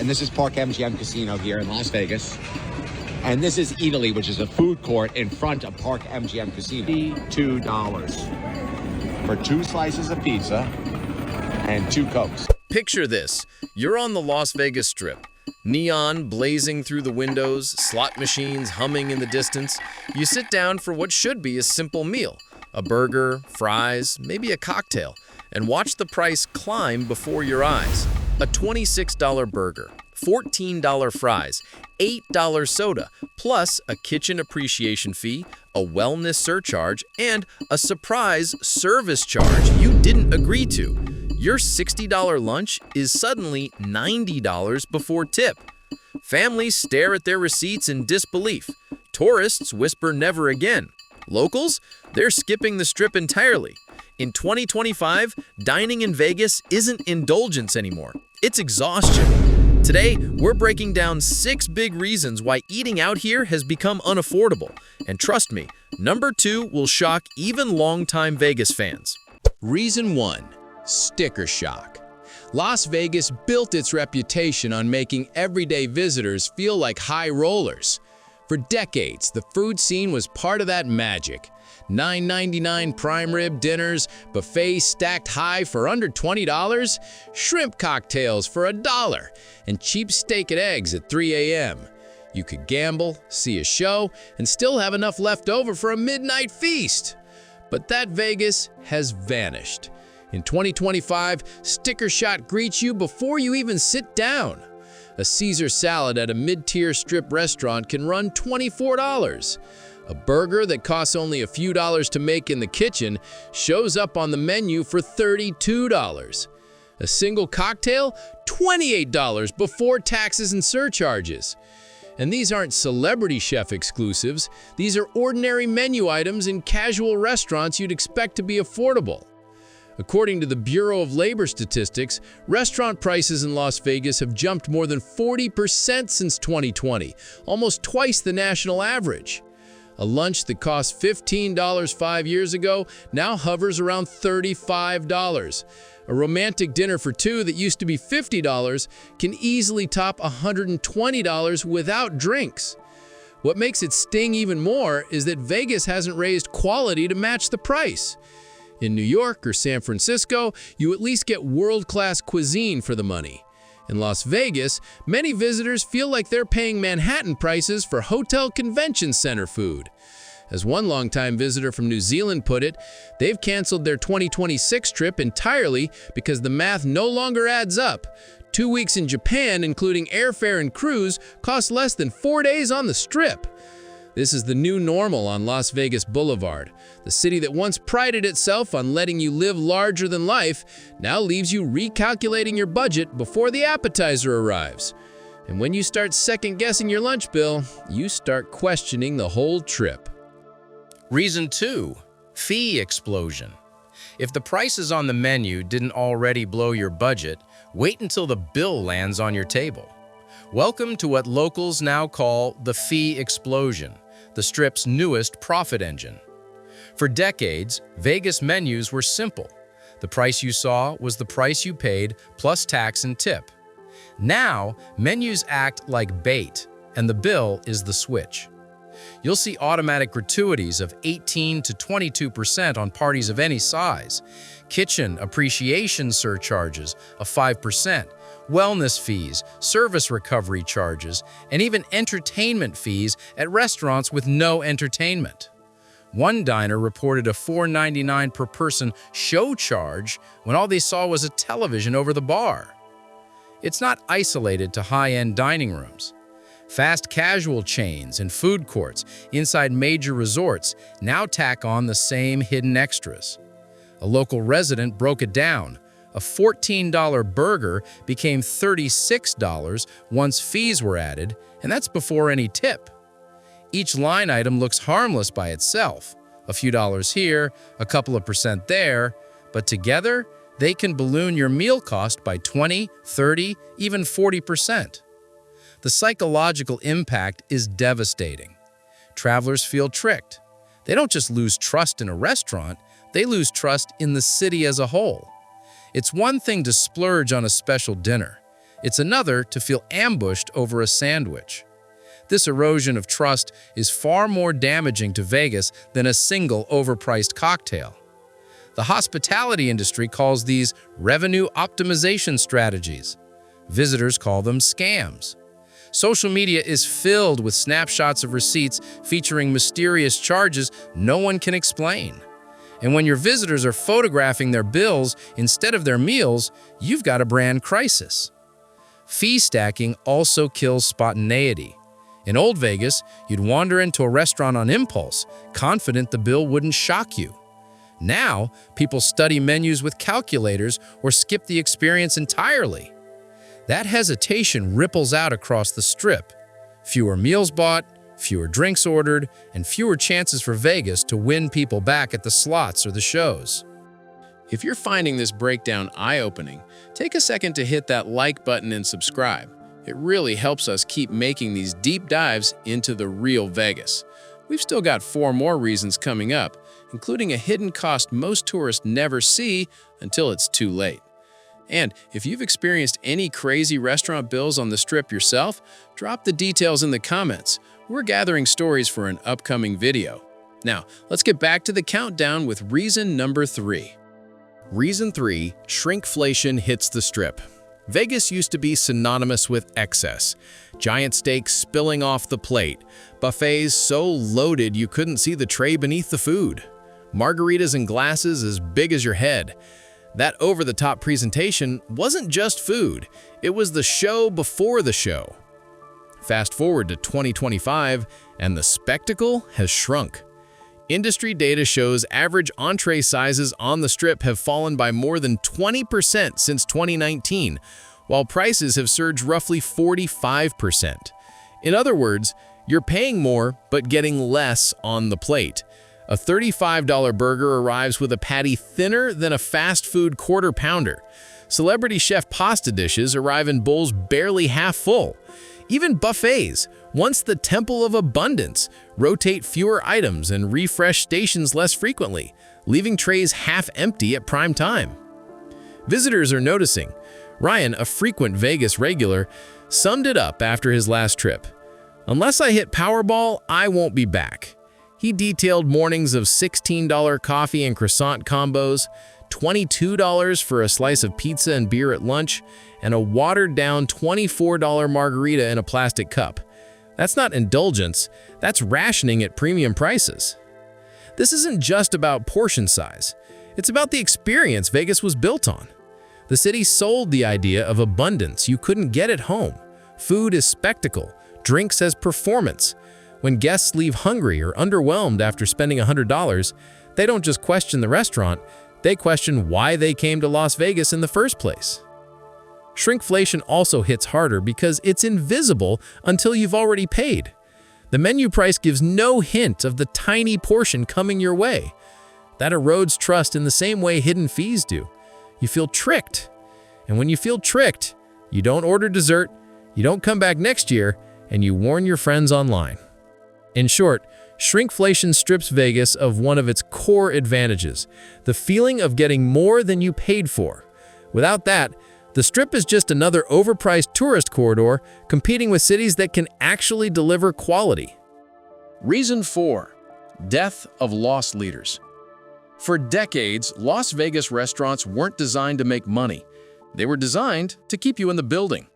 And this is Park MGM Casino here in Las Vegas. And this is Italy, which is a food court in front of Park MGM Casino. $2 for 2 slices of pizza and 2 Cokes. Picture this. You're on the Las Vegas Strip. Neon blazing through the windows, slot machines humming in the distance. You sit down for what should be a simple meal. A burger, fries, maybe a cocktail, and watch the price climb before your eyes. A $26 burger, $14 fries, $8 soda, plus a kitchen appreciation fee, a wellness surcharge, and a surprise service charge you didn't agree to. Your $60 lunch is suddenly $90 before tip. Families stare at their receipts in disbelief. Tourists whisper never again. Locals, they're skipping the Strip entirely. In 2025, dining in Vegas isn't indulgence anymore. It's exhaustion. Today, we're breaking down 6 big reasons why eating out here has become unaffordable. And trust me, number 2 will shock even longtime Vegas fans. Reason 1. Sticker shock. Las Vegas built its reputation on making everyday visitors feel like high rollers. For decades, the food scene was part of that magic. $9.99 prime rib dinners, buffets stacked high for under $20, shrimp cocktails for $1, and cheap steak and eggs at 3 a.m. You could gamble, see a show, and still have enough left over for a midnight feast. But that Vegas has vanished. In 2025, sticker shock greets you before you even sit down. A Caesar salad at a mid-tier Strip restaurant can run $24. A burger that costs only a few dollars to make in the kitchen shows up on the menu for $32. A single cocktail, $28 before taxes and surcharges. And these aren't celebrity chef exclusives. These are ordinary menu items in casual restaurants you'd expect to be affordable. According to the Bureau of Labor Statistics, restaurant prices in Las Vegas have jumped more than 40% since 2020, almost twice the national average. A lunch that cost $15 5 years ago now hovers around $35. A romantic dinner for 2 that used to be $50 can easily top $120 without drinks. What makes it sting even more is that Vegas hasn't raised quality to match the price. In New York or San Francisco, you at least get world-class cuisine for the money. In Las Vegas, many visitors feel like they're paying Manhattan prices for hotel convention center food. As one longtime visitor from New Zealand put it, they've canceled their 2026 trip entirely because the math no longer adds up. 2 weeks in Japan, including airfare and cruise, cost less than 4 days on the Strip. This is the new normal on Las Vegas Boulevard. The city that once prided itself on letting you live larger than life now leaves you recalculating your budget before the appetizer arrives. And when you start second-guessing your lunch bill, you start questioning the whole trip. Reason 2. Fee explosion. If the prices on the menu didn't already blow your budget, wait until the bill lands on your table. Welcome to what locals now call the fee explosion, the Strip's newest profit engine. For decades, Vegas menus were simple. The price you saw was the price you paid plus tax and tip. Now, menus act like bait, and the bill is the switch. You'll see automatic gratuities of 18 to 22% on parties of any size, kitchen appreciation surcharges of 5%, wellness fees, service recovery charges, and even entertainment fees at restaurants with no entertainment. One diner reported a $4.99 per person show charge when all they saw was a television over the bar. It's not isolated to high-end dining rooms. Fast casual chains and food courts inside major resorts now tack on the same hidden extras. A local resident broke it down. A $14 burger became $36 once fees were added, and that's before any tip. Each line item looks harmless by itself. A few dollars here, a couple of percent there, but together, they can balloon your meal cost by 20, 30, even 40%. The psychological impact is devastating. Travelers feel tricked. They don't just lose trust in a restaurant, they lose trust in the city as a whole. It's one thing to splurge on a special dinner. It's another to feel ambushed over a sandwich. This erosion of trust is far more damaging to Vegas than a single overpriced cocktail. The hospitality industry calls these revenue optimization strategies. Visitors call them scams. Social media is filled with snapshots of receipts featuring mysterious charges no one can explain. And when your visitors are photographing their bills instead of their meals, you've got a brand crisis. Fee stacking also kills spontaneity. In Old Vegas, you'd wander into a restaurant on impulse, confident the bill wouldn't shock you. Now, people study menus with calculators or skip the experience entirely. That hesitation ripples out across the Strip. Fewer meals bought, fewer drinks ordered, and fewer chances for Vegas to win people back at the slots or the shows. If you're finding this breakdown eye-opening, take a second to hit that like button and subscribe. It really helps us keep making these deep dives into the real Vegas. We've still got 4 more reasons coming up, including a hidden cost most tourists never see until it's too late. And if you've experienced any crazy restaurant bills on the Strip yourself, drop the details in the comments. We're gathering stories for an upcoming video. Now, let's get back to the countdown with reason number 3. Reason 3, shrinkflation hits the Strip. Vegas used to be synonymous with excess. Giant steaks spilling off the plate, buffets so loaded you couldn't see the tray beneath the food, margaritas and glasses as big as your head. That over-the-top presentation wasn't just food, it was the show before the show. Fast forward to 2025, and the spectacle has shrunk. Industry data shows average entree sizes on the Strip have fallen by more than 20% since 2019, while prices have surged roughly 45%. In other words, you're paying more but getting less on the plate. A $35 burger arrives with a patty thinner than a fast food quarter pounder. Celebrity chef pasta dishes arrive in bowls barely half full. Even buffets, once the temple of abundance, rotate fewer items and refresh stations less frequently, leaving trays half empty at prime time. Visitors are noticing. Ryan, a frequent Vegas regular, summed it up after his last trip. "Unless I hit Powerball, I won't be back." He detailed mornings of $16 coffee and croissant combos, $22 for a slice of pizza and beer at lunch, and a watered-down $24 margarita in a plastic cup. That's not indulgence, that's rationing at premium prices. This isn't just about portion size. It's about the experience Vegas was built on. The city sold the idea of abundance you couldn't get at home. Food as spectacle, drinks as performance. When guests leave hungry or underwhelmed after spending $100, they don't just question the restaurant, they question why they came to Las Vegas in the first place. Shrinkflation also hits harder because it's invisible until you've already paid. The menu price gives no hint of the tiny portion coming your way. That erodes trust in the same way hidden fees do. You feel tricked. And when you feel tricked, you don't order dessert, you don't come back next year, and you warn your friends online. In short, shrinkflation strips Vegas of one of its core advantages, the feeling of getting more than you paid for. Without that, the Strip is just another overpriced tourist corridor competing with cities that can actually deliver quality. Reason 4, death of loss leaders. For decades, Las Vegas restaurants weren't designed to make money. They were designed to keep you in the building.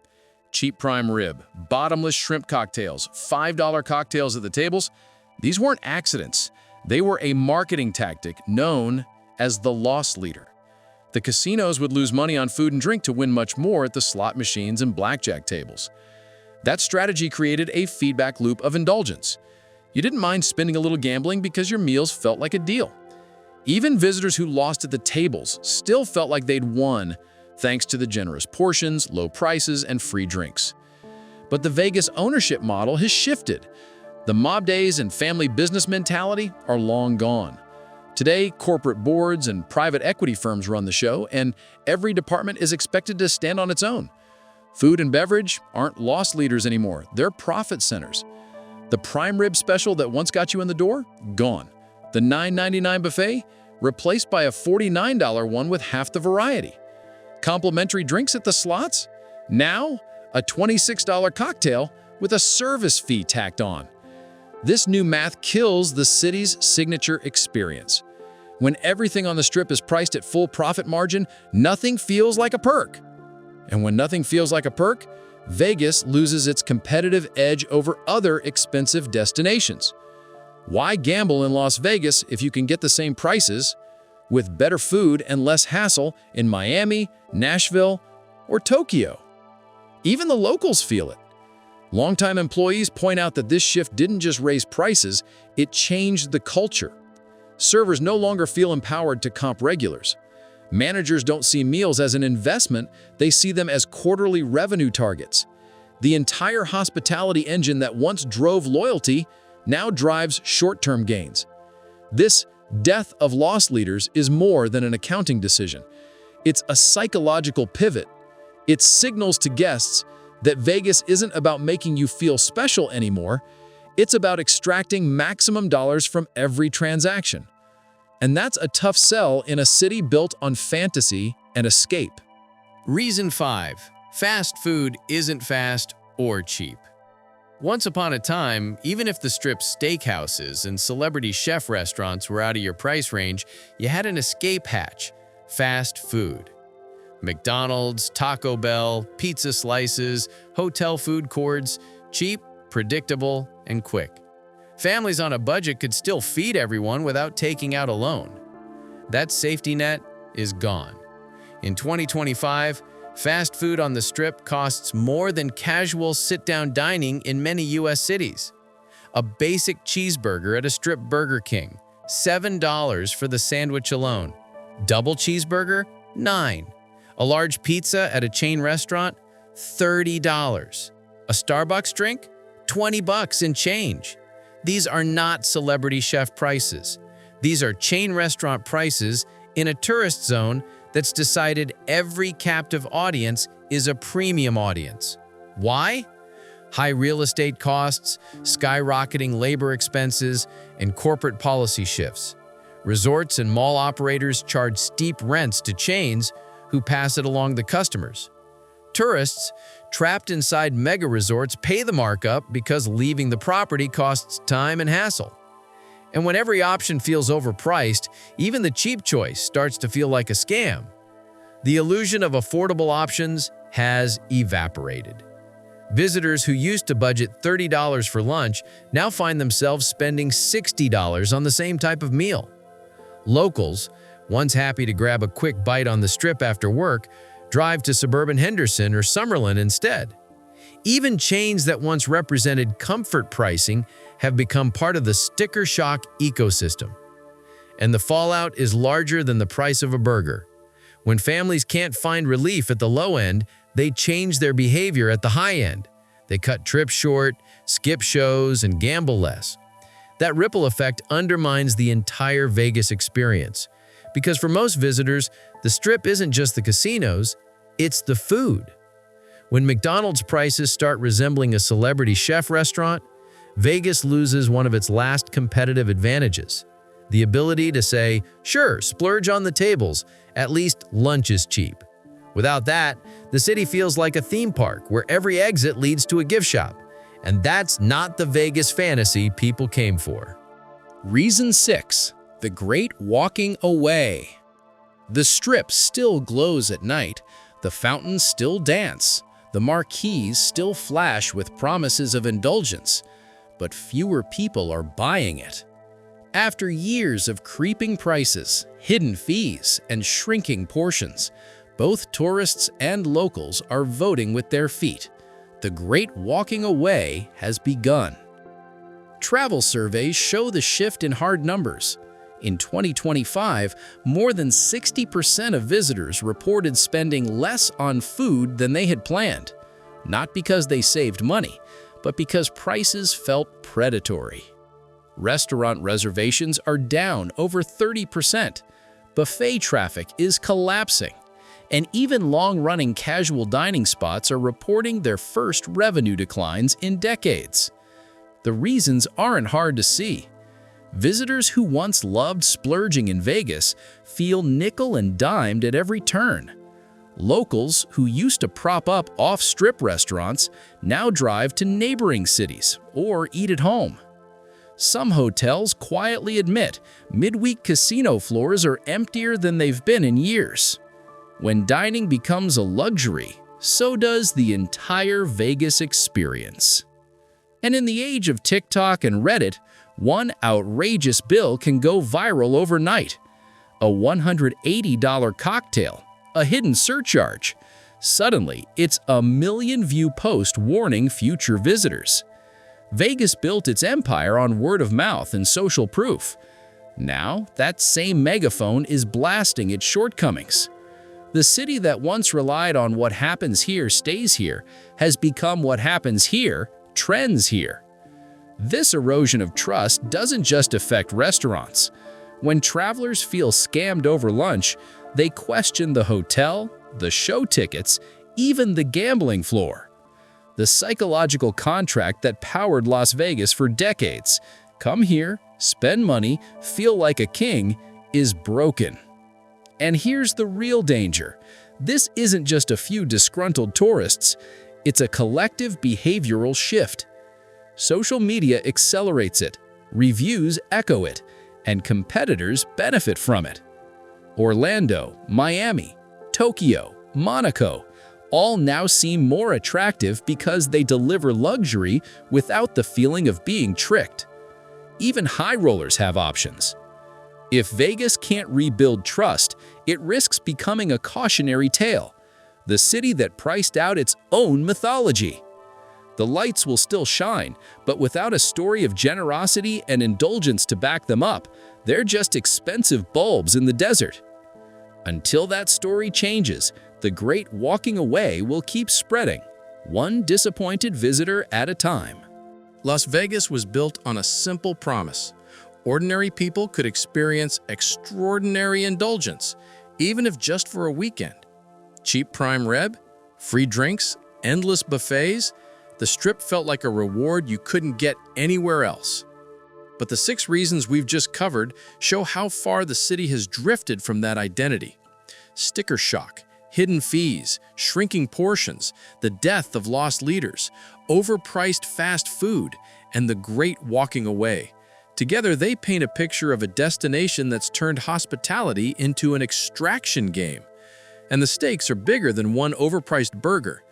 Cheap prime rib, bottomless shrimp cocktails, $5 cocktails at the tables, these weren't accidents. They were a marketing tactic known as the loss leader. The casinos would lose money on food and drink to win much more at the slot machines and blackjack tables. That strategy created a feedback loop of indulgence. You didn't mind spending a little gambling because your meals felt like a deal. Even visitors who lost at the tables still felt like they'd won thanks to the generous portions, low prices, and free drinks. But the Vegas ownership model has shifted. The mob days and family business mentality are long gone. Today, corporate boards and private equity firms run the show, and every department is expected to stand on its own. Food and beverage aren't loss leaders anymore, they're profit centers. The prime rib special that once got you in the door? Gone. The $9.99 buffet? Replaced by a $49 one with half the variety. Complimentary drinks at the slots? Now, a $26 cocktail with a service fee tacked on. This new math kills the city's signature experience. When everything on the Strip is priced at full profit margin, nothing feels like a perk. And when nothing feels like a perk, Vegas loses its competitive edge over other expensive destinations. Why gamble in Las Vegas if you can get the same prices with better food and less hassle in Miami, Nashville, or Tokyo? Even the locals feel it. Longtime employees point out that this shift didn't just raise prices, it changed the culture. Servers no longer feel empowered to comp regulars. Managers don't see meals as an investment, they see them as quarterly revenue targets. The entire hospitality engine that once drove loyalty now drives short-term gains. This death of loss leaders is more than an accounting decision. It's a psychological pivot. It signals to guests that Vegas isn't about making you feel special anymore, it's about extracting maximum dollars from every transaction. And that's a tough sell in a city built on fantasy and escape. Reason 5. Fast food isn't fast or cheap. Once upon a time, even if the Strip's steakhouses and celebrity chef restaurants were out of your price range, you had an escape hatch: fast food. McDonald's, Taco Bell, pizza slices, hotel food courts, cheap, predictable, and quick. Families on a budget could still feed everyone without taking out a loan. That safety net is gone. In 2025, fast food on the Strip costs more than casual sit-down dining in many U.S. cities. A basic cheeseburger at a Strip Burger King, $7 for the sandwich alone. Double cheeseburger, $9. A large pizza at a chain restaurant, $30. A Starbucks drink, $20 and change. These are not celebrity chef prices. These are chain restaurant prices in a tourist zone that's decided every captive audience is a premium audience. Why? High real estate costs, skyrocketing labor expenses, and corporate policy shifts. Resorts and mall operators charge steep rents to chains who pass it along to customers. Tourists, trapped inside mega resorts, pay the markup because leaving the property costs time and hassle. And when every option feels overpriced, even the cheap choice starts to feel like a scam. The illusion of affordable options has evaporated. Visitors who used to budget $30 for lunch now find themselves spending $60 on the same type of meal. Locals, once happy to grab a quick bite on the Strip after work, drive to suburban Henderson or Summerlin instead. Even chains that once represented comfort pricing have become part of the sticker shock ecosystem. And the fallout is larger than the price of a burger. When families can't find relief at the low end, they change their behavior at the high end. They cut trips short, skip shows, and gamble less. That ripple effect undermines the entire Vegas experience. Because for most visitors, the Strip isn't just the casinos, it's the food. When McDonald's prices start resembling a celebrity chef restaurant, Vegas loses one of its last competitive advantages: the ability to say, sure, splurge on the tables, at least lunch is cheap. Without that, the city feels like a theme park where every exit leads to a gift shop. And that's not the Vegas fantasy people came for. Reason 6. The Great Walking Away. The Strip still glows at night, the fountains still dance, the marquees still flash with promises of indulgence, but fewer people are buying it. After years of creeping prices, hidden fees, and shrinking portions, both tourists and locals are voting with their feet. The Great Walking Away has begun. Travel surveys show the shift in hard numbers. In 2025, more than 60% of visitors reported spending less on food than they had planned, not because they saved money, but because prices felt predatory. Restaurant reservations are down over 30%, buffet traffic is collapsing, and even long-running casual dining spots are reporting their first revenue declines in decades. The reasons aren't hard to see. Visitors who once loved splurging in Vegas feel nickel and dimed at every turn. Locals who used to prop up off-strip restaurants now drive to neighboring cities or eat at home. Some hotels quietly admit midweek casino floors are emptier than they've been in years. When dining becomes a luxury, so does the entire Vegas experience. And in the age of TikTok and Reddit, one outrageous bill can go viral overnight. A $180 cocktail, a hidden surcharge. Suddenly, it's a million-view post warning future visitors. Vegas built its empire on word of mouth and social proof. Now, that same megaphone is blasting its shortcomings. The city that once relied on what happens here stays here has become what happens here trends here. This erosion of trust doesn't just affect restaurants. When travelers feel scammed over lunch, they question the hotel, the show tickets, even the gambling floor. The psychological contract that powered Las Vegas for decades, come here, spend money, feel like a king, is broken. And here's the real danger. This isn't just a few disgruntled tourists. It's a collective behavioral shift. Social media accelerates it, reviews echo it, and competitors benefit from it. Orlando, Miami, Tokyo, Monaco, all now seem more attractive because they deliver luxury without the feeling of being tricked. Even high rollers have options. If Vegas can't rebuild trust, it risks becoming a cautionary tale, the city that priced out its own mythology. The lights will still shine, but without a story of generosity and indulgence to back them up, they're just expensive bulbs in the desert. Until that story changes, the great walking away will keep spreading, one disappointed visitor at a time. Las Vegas was built on a simple promise. Ordinary people could experience extraordinary indulgence, even if just for a weekend. Cheap prime rib, free drinks, endless buffets, the Strip felt like a reward you couldn't get anywhere else. But the 6 reasons we've just covered show how far the city has drifted from that identity. Sticker shock, hidden fees, shrinking portions, the death of lost leaders, overpriced fast food, and the great walking away. Together, they paint a picture of a destination that's turned hospitality into an extraction game. And the stakes are bigger than one overpriced burger.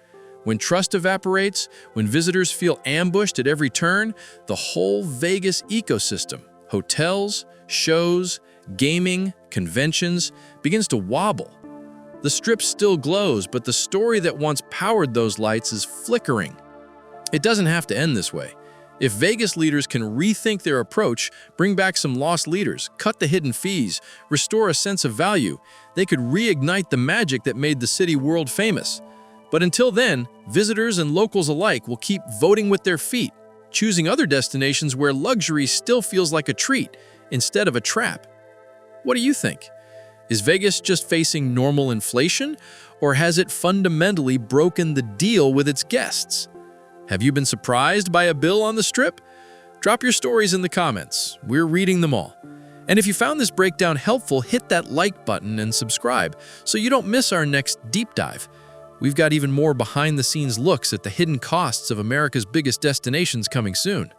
When trust evaporates, when visitors feel ambushed at every turn, the whole Vegas ecosystem, hotels, shows, gaming, conventions, begins to wobble. The Strip still glows, but the story that once powered those lights is flickering. It doesn't have to end this way. If Vegas leaders can rethink their approach, bring back some lost leaders, cut the hidden fees, restore a sense of value, they could reignite the magic that made the city world famous. But until then, visitors and locals alike will keep voting with their feet, choosing other destinations where luxury still feels like a treat instead of a trap. What do you think? Is Vegas just facing normal inflation, or has it fundamentally broken the deal with its guests? Have you been surprised by a bill on the Strip? Drop your stories in the comments. We're reading them all. And if you found this breakdown helpful, hit that like button and subscribe so you don't miss our next deep dive. We've got even more behind-the-scenes looks at the hidden costs of America's biggest destinations coming soon.